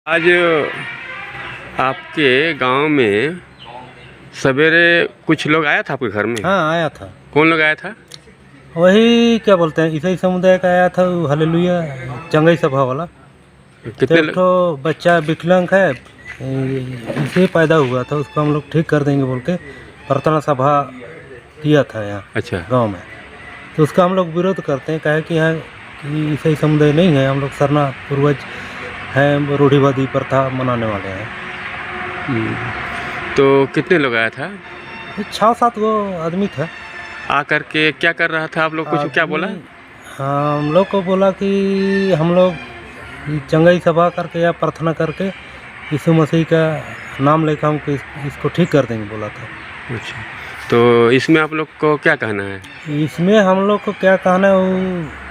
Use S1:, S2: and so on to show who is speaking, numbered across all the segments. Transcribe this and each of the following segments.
S1: आज आपके गांव में सवेरे कुछ लोग आया था आपके घर में?
S2: हाँ, आया था।
S1: कौन लोग आया था?
S2: वही क्या बोलते हैं, ईसाई समुदाय का आया था, वो हालेलुया चंगई सभा वाला। तो
S1: कितने
S2: एक ठो बच्चा विकलांग है, इसे पैदा हुआ था, उसको हम लोग ठीक कर देंगे बोल के प्रार्थना सभा किया था यहाँ
S1: अच्छा।
S2: गांव में। तो उसका हम लोग विरोध करते हैं, कहे कि यहाँ कि ईसाई समुदाय नहीं है, हम लोग सरना पूर्वज हैं, रूढ़िवादी प्रथा मनाने वाले हैं।
S1: तो कितने लोग आया था?
S2: 6-7 गो आदमी था।
S1: आकर के क्या कर रहा था? आप लोग कुछ क्या बोला?
S2: हाँ, हम लोग को बोला कि हम लोग चंगई सभा करके या प्रार्थना करके यीशु मसीह का नाम लेकर हमको इसको ठीक कर देंगे बोला था।
S1: अच्छा, तो इसमें आप लोग को क्या कहना है?
S2: इसमें हम लोग को क्या कहना है, वो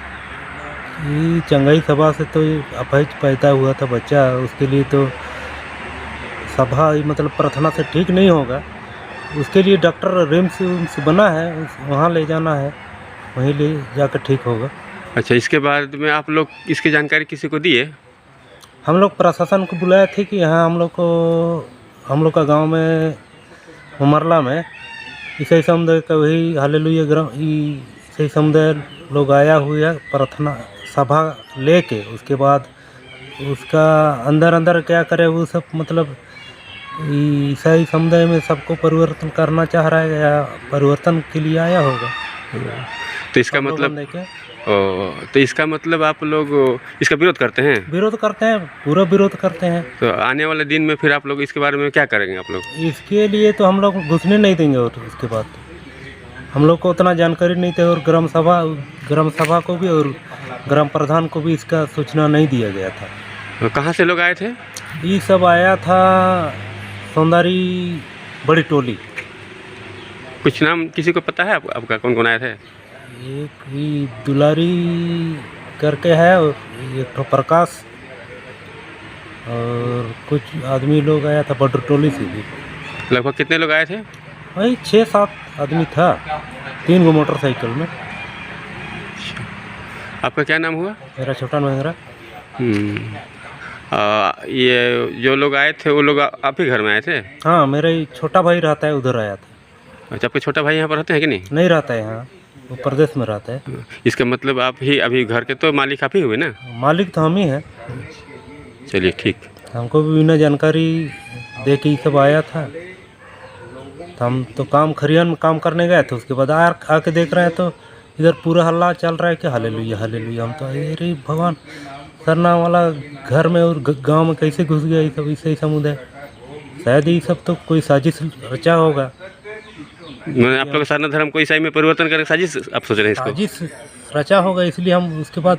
S2: ये चंगई सभा से तो अपहित पैदा हुआ था बच्चा, उसके लिए तो सभा मतलब प्रार्थना से ठीक नहीं होगा। उसके लिए डॉक्टर रिम्स बना है, वहाँ ले जाना है, वहीं ले जाकर ठीक होगा।
S1: अच्छा, इसके बाद में आप लोग इसकी जानकारी किसी को दिए?
S2: हम लोग प्रशासन को बुलाए थे कि यहाँ हम लोग का गांव में उमरला में ईसाई समुदाय का वही हालेलुया ईसाई समुदाय लोग आया हुआ है प्रार्थना सभा लेके। उसके बाद उसका अंदर क्या करे वो सब, मतलब ईसाई समुदाय में सबको परिवर्तन करना चाह रहा है या परिवर्तन के लिए आया होगा।
S1: तो इसका मतलब तो इसका मतलब आप लोग इसका विरोध करते हैं?
S2: विरोध करते हैं, पूरा विरोध करते हैं।
S1: तो आने वाले दिन में फिर आप लोग इसके बारे में क्या करेंगे आप लोग?
S2: इसके लिए तो हम लोग घुसने नहीं देंगे, और उसके बाद हम लोग को उतना जानकारी नहीं था, और ग्राम सभा को भी और ग्राम प्रधान को भी इसका सूचना नहीं दिया गया था।
S1: तो कहाँ से लोग आए थे?
S2: ये सब आया था सौंदारी बड़ी टोली।
S1: कुछ नाम किसी को पता है आपका कौन कौन आए थे?
S2: एक ही दुलारी करके है, और एक तो प्रकाश, और कुछ आदमी लोग आया था बड़ी टोली से भी।
S1: लगभग कितने लोग आए थे?
S2: वही 6-7 आदमी था, 3 गो मोटरसाइकिल में।
S1: आपका क्या नाम हुआ?
S2: मेरा छोटा महिंद्रा।
S1: ये जो लोग आए थे वो लोग आप ही घर में आए थे?
S2: हाँ, मेरा ही छोटा भाई रहता है, उधर आया था।
S1: अच्छा, आपके छोटा भाई यहाँ पर रहते हैं कि नहीं?
S2: नहीं रहता है यहाँ, वो प्रदेश में रहता है।
S1: इसका मतलब आप ही अभी घर के तो मालिक आप ही हुए ना?
S2: मालिक तो हम ही हैं।
S1: चलिए ठीक।
S2: हमको भी बिना जानकारी दे के ये सब आया था, तो हम तो खरियान में काम करने गए थे। उसके बाद आके देख रहे हैं तो इधर पूरा हल्ला चल रहा है कि हालेलुया हालेलुया। हम तो अरे भगवान, सरना वाला घर में और गांव में कैसे घुस गया ये सब ईसाई समुदाय? शायद ये सब तो कोई साजिश रचा होगा।
S1: आप लोग सरना धर्म को ईसाई में परिवर्तन करके साजिश आप सोच रहे हैं इसको?
S2: साजिश रचा होगा, इसलिए हम उसके बाद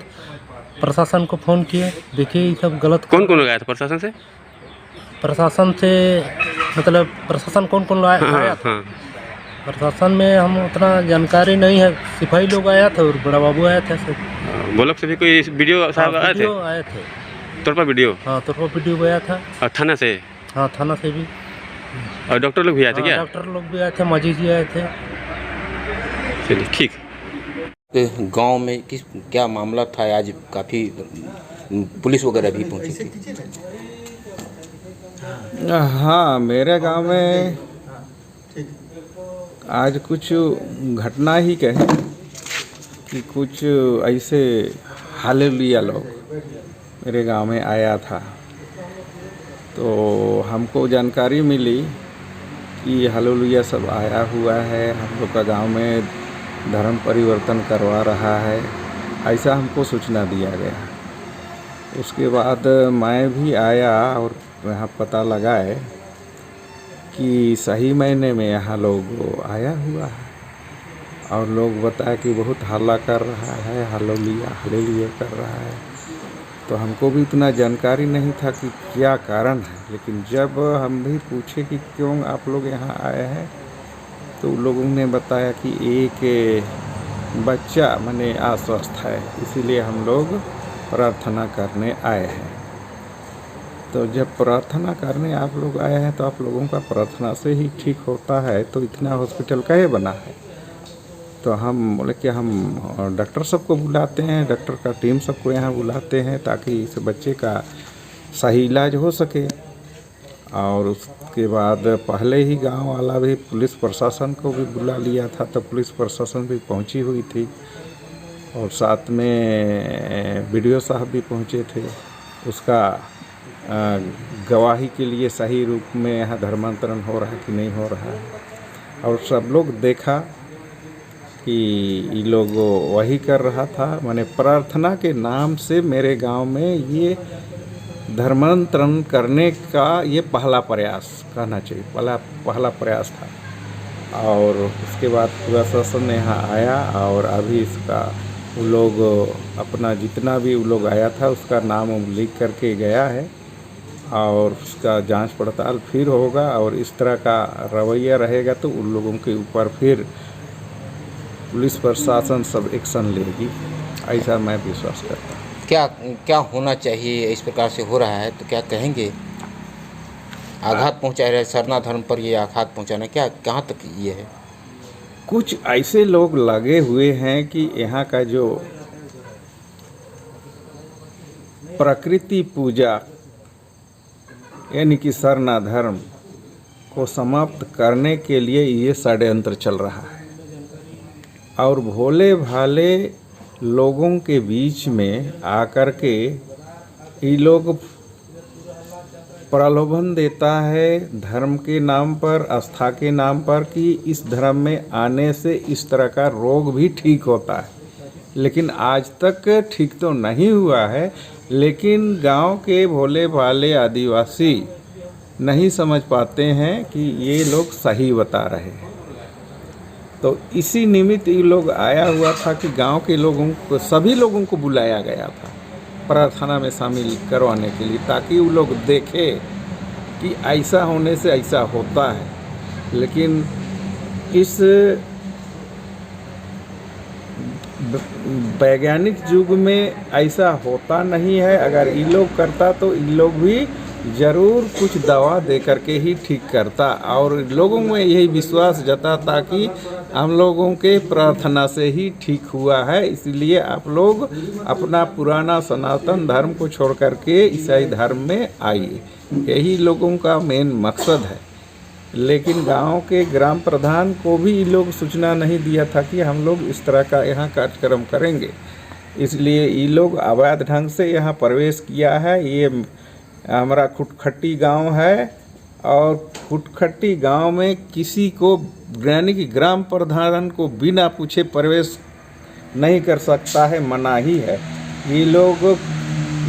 S2: प्रशासन को फ़ोन किए, देखिए ये सब गलत।
S1: कौन कौन लोग आया था प्रशासन से?
S2: प्रशासन से मतलब प्रशासन कौन आया था?
S1: हाँ।
S2: प्रशासन में हम उतना जानकारी नहीं है, सिपाही लोग आया था और बड़ा बाबू आया था सब।
S1: वो लोग से भी कोई वीडियो साहब आए थे?
S2: आए थे।
S1: तोरपा वीडियो?
S2: हाँ, तोरपा वीडियो आया था।
S1: और थाना से?
S2: हाँ, थाना से भी।
S1: और डॉक्टर लोग भी आए थे क्या?
S2: डॉक्टर लोग भी आए थे, माजी जी आए थे।
S1: चलिए ठीक।
S3: गांव में क्या मामला था? आज काफ़ी पुलिस वगैरह भी पहुंची थी।
S4: हाँ, मेरे गांव में आज कुछ घटना ही कहे कि कुछ ऐसे हालेलुया लोग मेरे गांव में आया था, तो हमको जानकारी मिली कि हालेलुया सब आया हुआ है, हम लोग का गांव में धर्म परिवर्तन करवा रहा है, ऐसा हमको सूचना दिया गया। उसके बाद मैं भी आया और यहाँ पता लगाए कि सही महीने में यहाँ लोग आया हुआ है, और लोग बताए कि बहुत हल्ला कर रहा है, हालेलुया हालेलुया कर रहा है। तो हमको भी इतना जानकारी नहीं था कि क्या कारण है, लेकिन जब हम भी पूछे कि क्यों आप लोग यहाँ आए हैं, तो लोगों ने बताया कि एक बच्चा माने अस्वस्थ है, इसीलिए हम लोग प्रार्थना करने आए हैं। तो जब प्रार्थना करने आप लोग आए हैं तो आप लोगों का प्रार्थना से ही ठीक होता है, तो इतना हॉस्पिटल काहे बना है? तो हम बोले कि हम डॉक्टर सबको बुलाते हैं, डॉक्टर का टीम सबको यहाँ बुलाते हैं ताकि इस बच्चे का सही इलाज हो सके। और उसके बाद पहले ही गांव वाला भी पुलिस प्रशासन को भी बुला लिया था, तो पुलिस प्रशासन भी पहुंची हुई थी और साथ में बीडीओ साहब भी पहुंचे थे। उसका गवाही के लिए सही रूप में यहाँ धर्मांतरण हो रहा है कि नहीं हो रहा है, और सब लोग देखा कि ये लोग वही कर रहा था। माने प्रार्थना के नाम से मेरे गांव में ये धर्मांतरण करने का ये पहला प्रयास कहना चाहिए, पहला प्रयास था। और उसके बाद प्रशासन यहाँ आया और अभी इसका वो लोग अपना जितना भी वो लोग आया था उसका नाम लिख करके गया है, और उसका जांच पड़ताल फिर होगा। और इस तरह का रवैया रहेगा तो उन लोगों के ऊपर फिर पुलिस प्रशासन सब एक्शन लेगी, ऐसा मैं विश्वास करता हूँ।
S3: क्या होना चाहिए? इस प्रकार से हो रहा है तो क्या कहेंगे? आघात पहुंचा रहे सरना धर्म पर, ये आघात पहुंचाना क्या कहाँ तक ये है?
S4: कुछ ऐसे लोग लगे हुए हैं कि यहाँ का जो प्रकृति पूजा यानी कि सरना धर्म को समाप्त करने के लिए ये षड्यंत्र चल रहा है, और भोले भाले लोगों के बीच में आकर के ये लोग प्रलोभन देता है धर्म के नाम पर, आस्था के नाम पर, कि इस धर्म में आने से इस तरह का रोग भी ठीक होता है। लेकिन आज तक ठीक तो नहीं हुआ है, लेकिन गांव के भोले भाले आदिवासी नहीं समझ पाते हैं कि ये लोग सही बता रहे हैं। तो इसी निमित्त ये लोग आया हुआ था कि गांव के लोगों को, सभी लोगों को बुलाया गया था प्रार्थना में शामिल करवाने के लिए, ताकि वो लोग देखें कि ऐसा होने से ऐसा होता है। लेकिन इस वैज्ञानिक युग में ऐसा होता नहीं है। अगर ये लोग करता तो ये लोग भी ज़रूर कुछ दवा दे करके ही ठीक करता, और लोगों में यही विश्वास जताता कि हम लोगों के प्रार्थना से ही ठीक हुआ है। इसलिए आप लोग अपना पुराना सनातन धर्म को छोड़ करके ईसाई धर्म में आइए, यही लोगों का मेन मकसद है। लेकिन गांव के ग्राम प्रधान को भी ये लोग सूचना नहीं दिया था कि हम लोग इस तरह का यहाँ कार्यक्रम करेंगे, इसलिए ये लोग अवैध ढंग से यहाँ प्रवेश किया है। ये हमारा खुटखट्टी गांव है, और खुटखट्टी गांव में किसी को यानी कि ग्राम प्रधान को बिना पूछे प्रवेश नहीं कर सकता है, मना ही है। ये लोग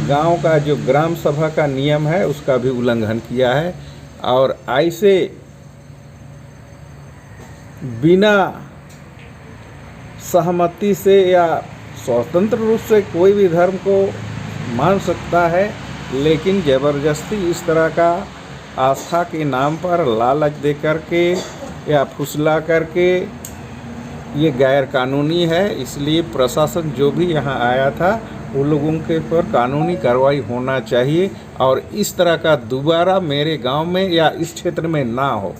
S4: गांव का जो ग्राम सभा का नियम है उसका भी उल्लंघन किया है, और ऐसे बिना सहमति से या स्वतंत्र रूप से कोई भी धर्म को मान सकता है, लेकिन ज़बरदस्ती इस तरह का आस्था के नाम पर लालच दे करके या फुसला करके ये गैर कानूनी है। इसलिए प्रशासन जो भी यहाँ आया था उन लोगों के पर कानूनी कार्रवाई होना चाहिए, और इस तरह का दोबारा मेरे गांव में या इस क्षेत्र में ना हो।